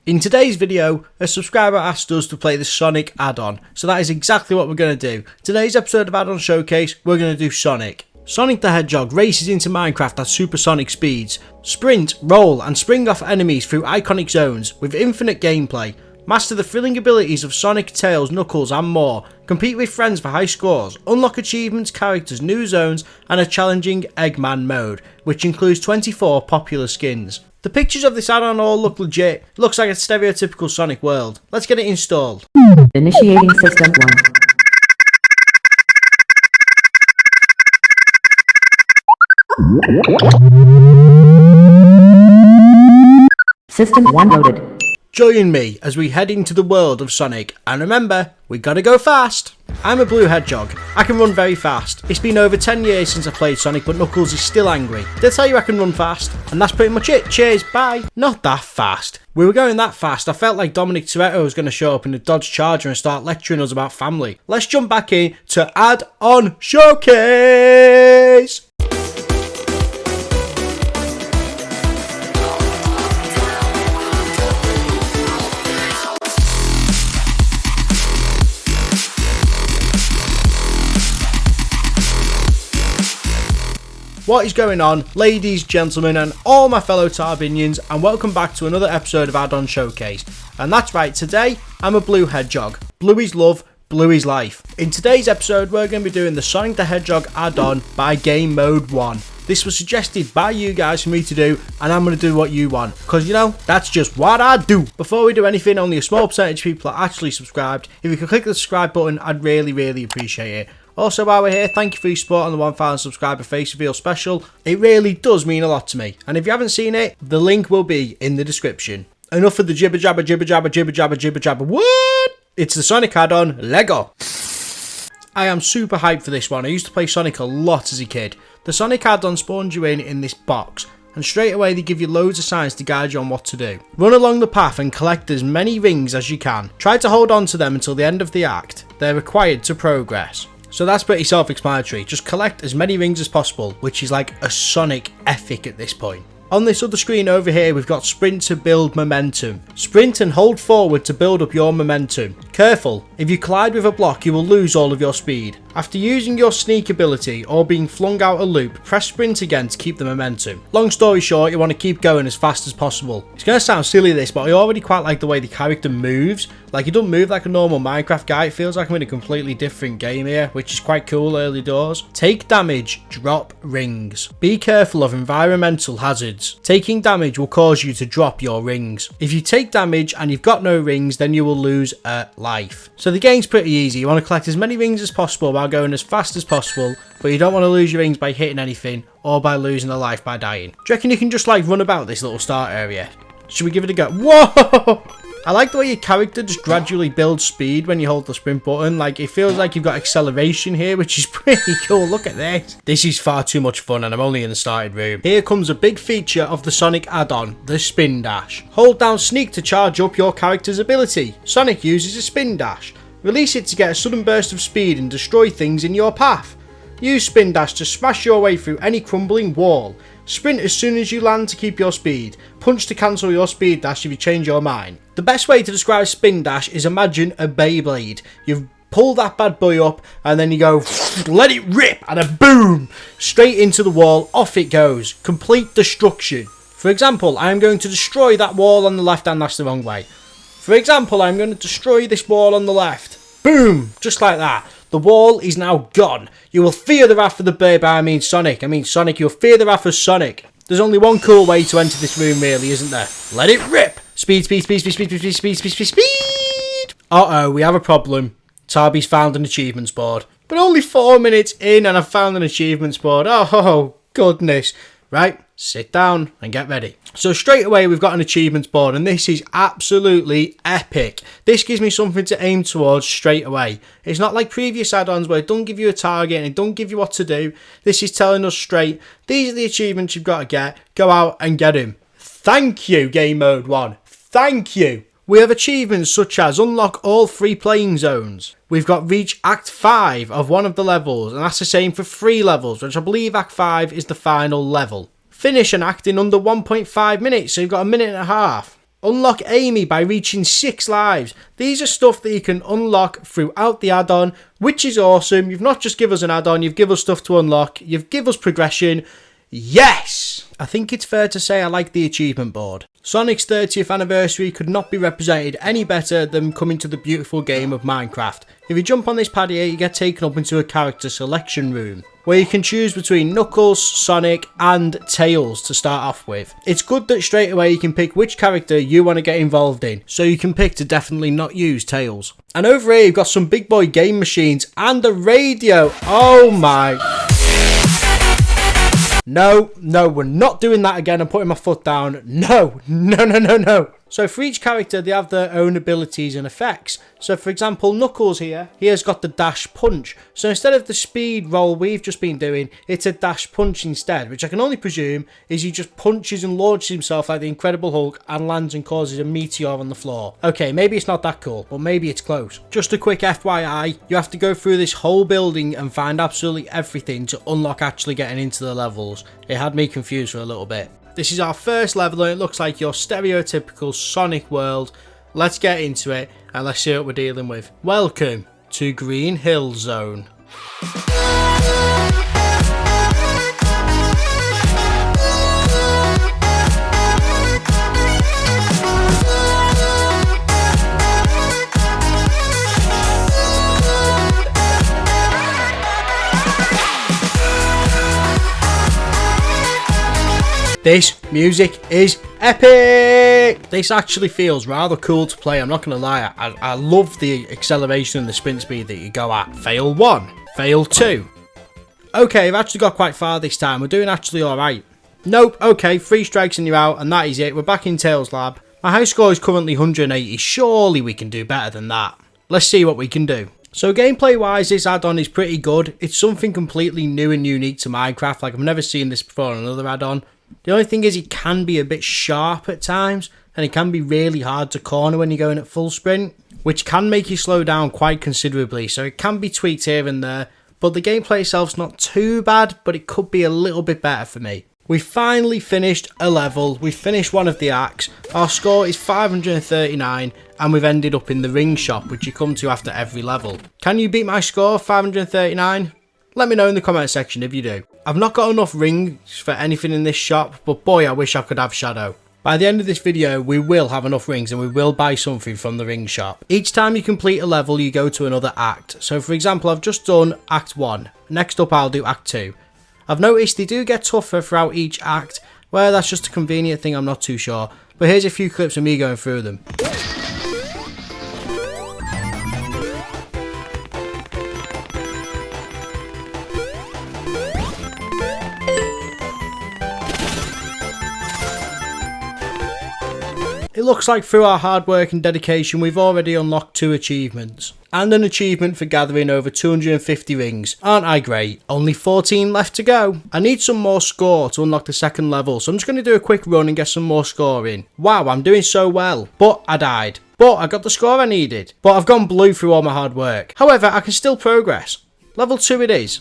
In today's video, a subscriber asked us to play the Sonic add-on, so that is exactly what we're going to do. Today's episode of Add-on Showcase, we're going to do Sonic. Sonic the Hedgehog races into Minecraft at supersonic speeds, sprint, roll and spring off enemies through iconic zones with infinite gameplay, master the thrilling abilities of Sonic, Tails, Knuckles and more, compete with friends for high scores, unlock achievements, characters, new zones and a challenging Eggman mode, which includes 24 popular skins. The pictures of this add-on all look legit. Looks like a stereotypical Sonic world. Let's get it installed. Initiating System 1. System 1 loaded. Join me as we head into the world of Sonic, and remember, we gotta go fast. I'm a blue hedgehog. I can run very fast. It's been over 10 years since I played Sonic, but Knuckles is still angry. Did I tell you I can run fast? And that's pretty much it. Cheers, bye. Not that fast. We were going that fast, I felt like Dominic Toretto was going to show up in a Dodge Charger and start lecturing us about family. Let's jump back in to Add-on Showcase! What is going on, ladies, gentlemen and all my fellow Tarbinians, and welcome back to another episode of Add-on Showcase. And that's right, today I'm a blue hedgehog. Blue is love, blue is life. In today's episode we're going to be doing the Sonic the Hedgehog add-on by Game Mode 1. This was suggested by you guys for me to do, and I'm going to do what you want, because you know, that's just what I do. Before we do anything, only a small percentage of people are actually subscribed. If you could click the subscribe button, I'd really appreciate it. Also, while we're here, thank you for your support on the 1000 subscriber face reveal special. It really does mean a lot to me. And if you haven't seen it, the link will be in the description. Enough of the jibber jabber. What? It's the Sonic add-on, Lego. I am super hyped for this one. I used to play Sonic a lot as a kid. The Sonic add-on spawns you in this box, and straight away they give you loads of signs to guide you on what to do. Run along the path and collect as many rings as you can. Try to hold on to them until the end of the act. They're required to progress. So that's pretty self-explanatory. Just collect as many rings as possible, which is like a Sonic epic at this point. On this other screen over here, we've got sprint to build momentum. Sprint and hold forward to build up your momentum. Careful, if you collide with a block, you will lose all of your speed. After using your sneak ability or being flung out a loop, press sprint again to keep the momentum. Long story short, you want to keep going as fast as possible. It's going to sound silly this, but I already quite like the way the character moves. Like, he doesn't move like a normal Minecraft guy. It feels like I'm in a completely different game here, which is quite cool early doors. Take damage, drop rings. Be careful of environmental hazards. Taking damage will cause you to drop your rings. If you take damage and you've got no rings, then you will lose a life. So the game's pretty easy. You want to collect as many rings as possible while going as fast as possible, but you don't want to lose your rings by hitting anything or by losing a life by dying. Do you reckon you can just like run about this little start area? Should we give it a go? Whoa! I like the way your character just gradually builds speed when you hold the sprint button. Like, it feels like you've got acceleration here, which is pretty cool. Look at this. This is far too much fun, and I'm only in the started room. Here comes a big feature of the Sonic add-on, the spin dash. Hold down sneak to charge up your character's ability. Sonic uses a spin dash. Release it to get a sudden burst of speed and destroy things in your path. Use spin dash to smash your way through any crumbling wall. Sprint as soon as you land to keep your speed. Punch to cancel your speed dash if you change your mind. The best way to describe spin dash is imagine a Beyblade. You've pulled that bad boy up and then you go, let it rip, and a boom! Straight into the wall, off it goes. Complete destruction. For example, I am going to destroy that wall on the left, and that's the wrong way. For example, I'm going to destroy this wall on the left. Boom! Just like that. The wall is now gone. You will fear the wrath of the babe. I mean Sonic, you'll fear the wrath of Sonic. There's only one cool way to enter this room really, isn't there? Let it rip! Speed. Uh-oh, we have a problem. Tarby's found an achievements board. But only 4 minutes in and I've found an achievements board. Oh, goodness. Right, sit down and get ready. So straight away we've got an achievements board, and this is absolutely epic. This gives me something to aim towards straight away. It's not like previous add-ons where it don't give you a target and it don't give you what to do. This is telling us straight, these are the achievements you've got to get. Go out and get them. Thank you, Game Mode 1. Thank you. We have achievements such as unlock all 3 playing zones. We've got reach Act 5 of one of the levels, and that's the same for 3 levels, which I believe Act 5 is the final level. Finish an act in under 1.5 minutes, so you've got a minute and a half. Unlock Amy by reaching 6 lives. These are stuff that you can unlock throughout the add-on, which is awesome. You've not just given us an add-on, you've given us stuff to unlock, you've given us progression. Yes! I think it's fair to say I like the achievement board. Sonic's 30th anniversary could not be represented any better than coming to the beautiful game of Minecraft. If you jump on this pad here, you get taken up into a character selection room, where you can choose between Knuckles, Sonic and Tails to start off with. It's good that straight away you can pick which character you want to get involved in, so you can pick to definitely not use Tails. And over here you've got some big boy game machines and a radio. Oh my... No, we're not doing that again. I'm putting my foot down. No. So for each character, they have their own abilities and effects. So for example, Knuckles here, he has got the dash punch. So instead of the speed roll we've just been doing, it's a dash punch instead, which I can only presume is he just punches and launches himself like the Incredible Hulk and lands and causes a meteor on the floor. Okay, maybe it's not that cool, but maybe it's close. Just a quick FYI, you have to go through this whole building and find absolutely everything to unlock actually getting into the levels. It had me confused for a little bit. This is our first level and it looks like your stereotypical Sonic world. Let's get into it and let's see what we're dealing with. Welcome to Green Hill Zone. This music is epic! This actually feels rather cool to play, I'm not going to lie. I love the acceleration and the sprint speed that you go at. Fail 1, fail 2. Okay, I've actually got quite far this time. We're doing actually alright. Nope, okay, 3 strikes and you're out, and that is it. We're back in Tails Lab. My high score is currently 180. Surely we can do better than that. Let's see what we can do. So gameplay wise, this add-on is pretty good. It's something completely new and unique to Minecraft. Like, I've never seen this before on another add-on. The only thing is it can be a bit sharp at times, and it can be really hard to corner when you're going at full sprint, which can make you slow down quite considerably, so it can be tweaked here and there, but the gameplay itself's not too bad, but it could be a little bit better for me. We finally finished a level, we finished one of the acts, our score is 539, and we've ended up in the ring shop, which you come to after every level. Can you beat my score, 539? Let me know in the comment section if you do. I've not got enough rings for anything in this shop, but boy I wish I could have Shadow. By the end of this video we will have enough rings and we will buy something from the ring shop. Each time you complete a level you go to another act. So for example I've just done Act 1, next up I'll do Act 2. I've noticed they do get tougher throughout each act, where that's just a convenient thing, I'm not too sure. But here's a few clips of me going through them. It looks like through our hard work and dedication we've already unlocked 2 achievements. And an achievement for gathering over 250 rings. Aren't I great? Only 14 left to go. I need some more score to unlock the second level, so I'm just going to do a quick run and get some more score in. Wow, I'm doing so well. But I died. But I got the score I needed. But I've gone blue through all my hard work. However, I can still progress. Level 2 it is.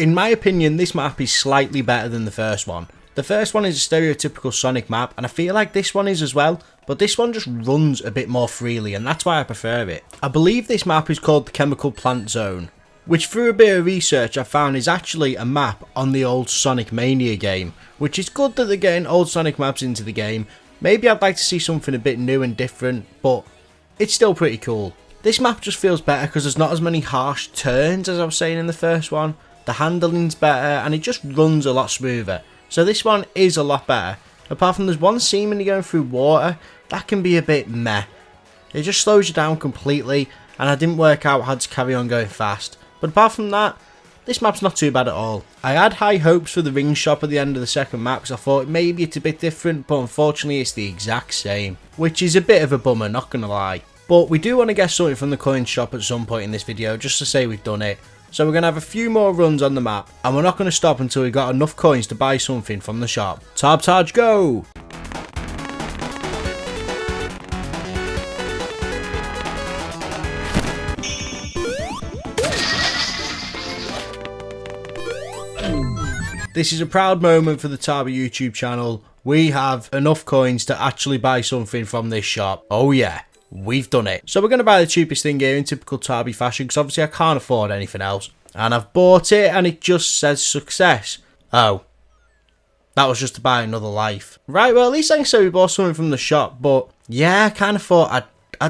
In my opinion, this map is slightly better than the first one. The first one is a stereotypical Sonic map, and I feel like this one is as well, but this one just runs a bit more freely, and that's why I prefer it. I believe this map is called the Chemical Plant Zone, which through a bit of research I found is actually a map on the old Sonic Mania game, which is good that they're getting old Sonic maps into the game. Maybe I'd like to see something a bit new and different, but it's still pretty cool. This map just feels better because there's not as many harsh turns as I was saying in the first one. The handling's better and it just runs a lot smoother. So this one is a lot better. Apart from there's one seemingly going through water, that can be a bit meh. It just slows you down completely and I didn't work out how to carry on going fast. But apart from that, this map's not too bad at all. I had high hopes for the ring shop at the end of the second map because I thought maybe it's a bit different, but unfortunately it's the exact same, which is a bit of a bummer, not gonna lie. But we do want to get something from the coin shop at some point in this video, just to say we've done it. So we're going to have a few more runs on the map, and we're not going to stop until we've got enough coins to buy something from the shop. Tarby, go! This is a proud moment for the Tarby YouTube channel. We have enough coins to actually buy something from this shop. Oh yeah, we've done it. So we're going to buy the cheapest thing here in typical Tarby fashion, because obviously I can't afford anything else. And I've bought it and it just says success. Oh, that was just to buy another life. Right, well at least I can say we bought something from the shop, but yeah, I kind of thought I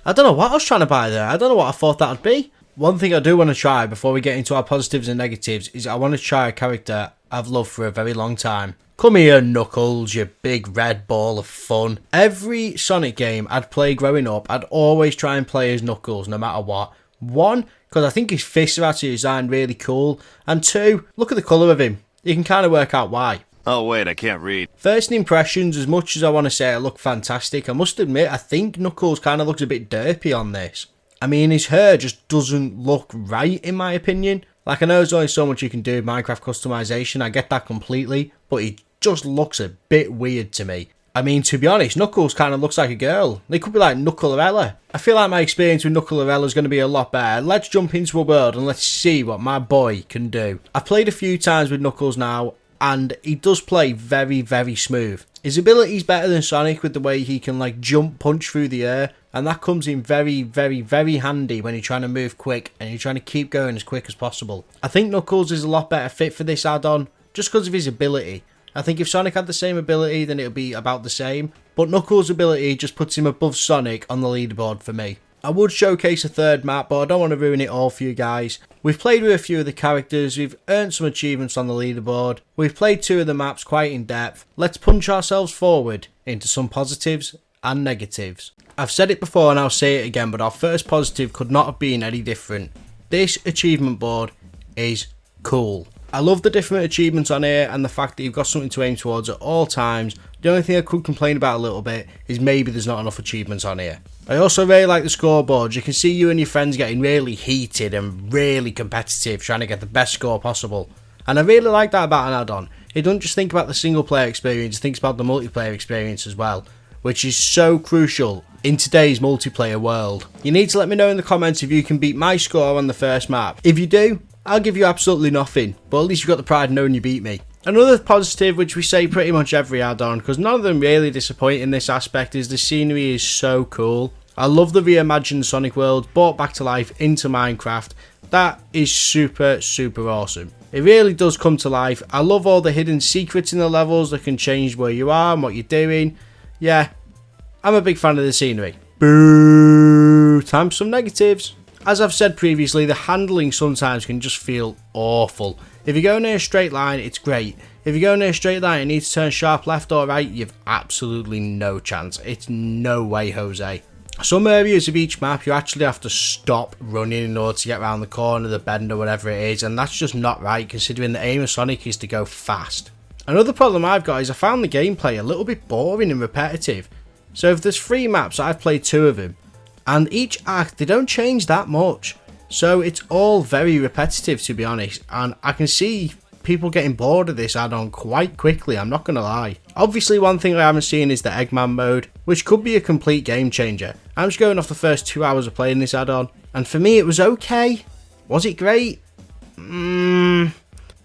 don't know what I was trying to buy there. I don't know what I thought that would be. One thing I do want to try before we get into our positives and negatives is I want to try a character I've loved for a very long time. Come here, Knuckles, you big red ball of fun. Every Sonic game I'd play growing up, I'd always try and play as Knuckles no matter what. One, because I think his fists are actually designed really cool. And two, look at the colour of him. You can kind of work out why. Oh wait, I can't read. First impressions, as much as I want to say I look fantastic, I must admit I think Knuckles kind of looks a bit derpy on this. I mean, his hair just doesn't look right in my opinion. Like, I know there's only so much you can do with Minecraft customization, I get that completely, but he just looks a bit weird to me. I mean, to be honest, Knuckles kind of looks like a girl. They could be like Knucklerella. I feel like my experience with Knucklerella is going to be a lot better. Let's jump into a world and let's see what my boy can do. I've played a few times with Knuckles now, and he does play very, very smooth. His ability is better than Sonic with the way he can like jump, punch through the air, and that comes in very, very, very handy when you're trying to move quick and you're trying to keep going as quick as possible. I think Knuckles is a lot better fit for this add-on just because of his ability. I think if Sonic had the same ability, then it would be about the same. But Knuckles' ability just puts him above Sonic on the leaderboard for me. I would showcase a third map, but I don't want to ruin it all for you guys. We've played with a few of the characters, we've earned some achievements on the leaderboard, we've played 2 of the maps quite in depth. Let's punch ourselves forward into some positives and negatives. I've said it before and I'll say it again, but our first positive could not have been any different. This achievement board is cool. I love the different achievements on here and the fact that you've got something to aim towards at all times. The only thing I could complain about a little bit is maybe there's not enough achievements on here. I also really like the scoreboard. You can see you and your friends getting really heated and really competitive, trying to get the best score possible. And I really like that about an add-on. It doesn't just think about the single player experience, it thinks about the multiplayer experience as well, which is so crucial in today's multiplayer world. You need to let me know in the comments if you can beat my score on the first map. If you do, I'll give you absolutely nothing, but at least you've got the pride of knowing you beat me. Another positive, which we say pretty much every add-on, because none of them really disappoint in this aspect, is the scenery is so cool. I love the reimagined Sonic world brought back to life into Minecraft. That is super, super awesome. It really does come to life. I love all the hidden secrets in the levels that can change where you are and what you're doing. Yeah, I'm a big fan of the scenery. Boo! Time for some negatives. As I've said previously, the handling sometimes can just feel awful. If you go near a straight line, it's great. If you go near a straight line and need to turn sharp left or right, you've absolutely no chance. It's no way, Jose. Some areas of each map, you actually have to stop running in order to get around the corner, the bend or whatever it is, and that's just not right considering the aim of Sonic is to go fast. Another problem I've got is I found the gameplay a little bit boring and repetitive. So if there's 3 maps, I've played 2 of them. And each act, they don't change that much. So it's all very repetitive, to be honest. And I can see people getting bored of this add-on quite quickly, I'm not going to lie. Obviously, one thing I haven't seen is the Eggman mode, which could be a complete game changer. I'm just going off the first 2 hours of playing this add-on. And for me, it was okay. Was it great? I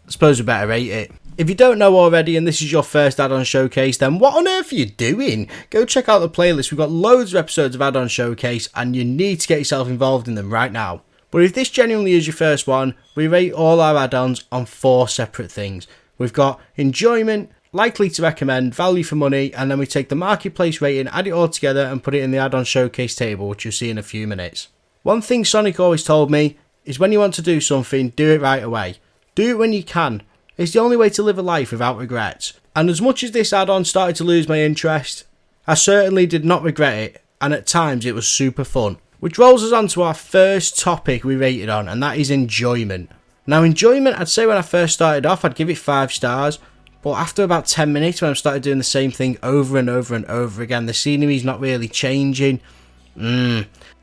suppose we better rate it. If you don't know already and this is your first add-on showcase, then what on earth are you doing? Go check out the playlist. We've got loads of episodes of add-on showcase and you need to get yourself involved in them right now. But if this genuinely is your first one, we rate all our add-ons on 4 separate things. We've got enjoyment, likely to recommend, value for money, and then we take the marketplace rating, add it all together and put it in the add-on showcase table, which you'll see in a few minutes. One thing Sonic always told me is when you want to do something, do it right away. Do it when you can. It's the only way to live a life without regrets. And as much as this add-on started to lose my interest, I certainly did not regret it, and at times it was super fun. Which rolls us on to our first topic we rated on, and that is enjoyment. Now enjoyment, I'd say when I first started off I'd give it 5 stars, but after about 10 minutes when I started doing the same thing over and over and over again, the scenery's not really changing.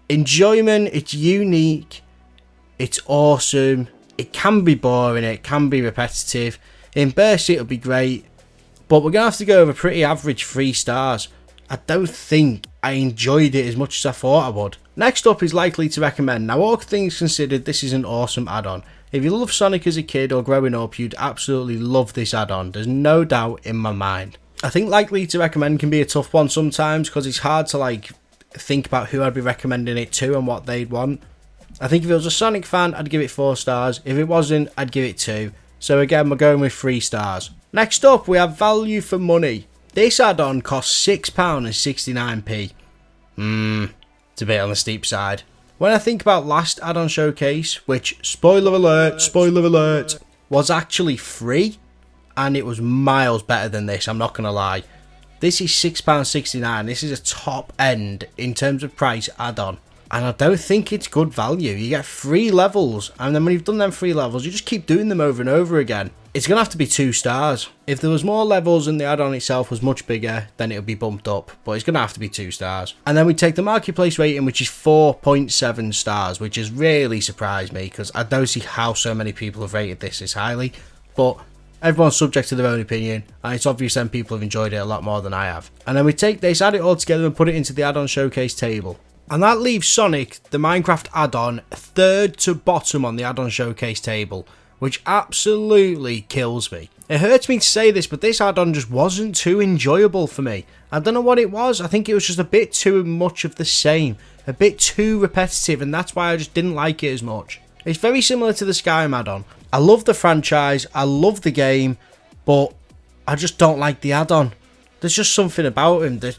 Enjoyment, it's unique, it's awesome, it can be boring, it can be repetitive. In bursts it'll be great, but we're going to have to go over pretty average 3 stars. I don't think I enjoyed it as much as I thought I would. Next up is likely to recommend. Now all things considered, this is an awesome add-on. If you love Sonic as a kid or growing up, you'd absolutely love this add-on. There's no doubt in my mind. I think likely to recommend can be a tough one sometimes because it's hard to think about who I'd be recommending it to and what they'd want. I think if it was a Sonic fan, I'd give it 4 stars. If it wasn't, I'd give it 2. So again, we're going with 3 stars. Next up, we have value for money. This add-on costs £6.69p. It's a bit on the steep side. When I think about last add-on showcase, which, spoiler alert, was actually free, and it was miles better than this, I'm not going to lie. This is £6.69. This is a top end in terms of price add-on. And I don't think it's good value. You get 3 levels, and then when you've done them 3 levels, you just keep doing them over and over again. It's going to have to be 2 stars. If there was more levels and the add-on itself was much bigger, then it would be bumped up, but it's going to have to be 2 stars. And then we take the marketplace rating, which is 4.7 stars, which has really surprised me, because I don't see how so many people have rated this highly, but everyone's subject to their own opinion, and it's obvious then people have enjoyed it a lot more than I have. And then we take this, add it all together, and put it into the add-on showcase table. And that leaves Sonic, the Minecraft add-on, 3rd to bottom on the add-on showcase table, which absolutely kills me. It hurts me to say this, but this add-on just wasn't too enjoyable for me. I don't know what it was. I think it was just a bit too much of the same, a bit too repetitive, and that's why I just didn't like it as much. It's very similar to the Skyrim add-on. I love the franchise, I love the game, but I just don't like the add-on. There's just something about him that,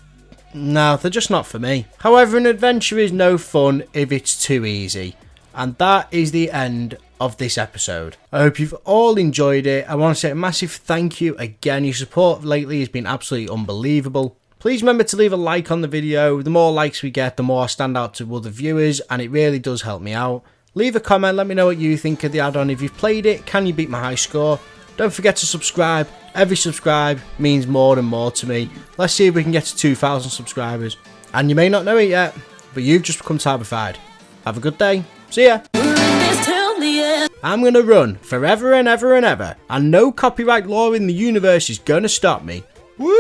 no, they're just not for me. However, an adventure is no fun if it's too easy. And that is the end of this episode. I hope you've all enjoyed it. I want to say a massive thank you again. Your support lately has been absolutely unbelievable. Please remember to leave a like on the video. The more likes we get, the more I stand out to other viewers, and it really does help me out. Leave a comment, let me know what you think of the add-on. If you've played it, can you beat my high score? Don't forget to subscribe. Every subscribe means more and more to me. Let's see if we can get to 2,000 subscribers. And you may not know it yet, but you've just become Tarby. Have a good day. See ya. I'm gonna run forever and ever and ever, and no copyright law in the universe is gonna stop me. Woo!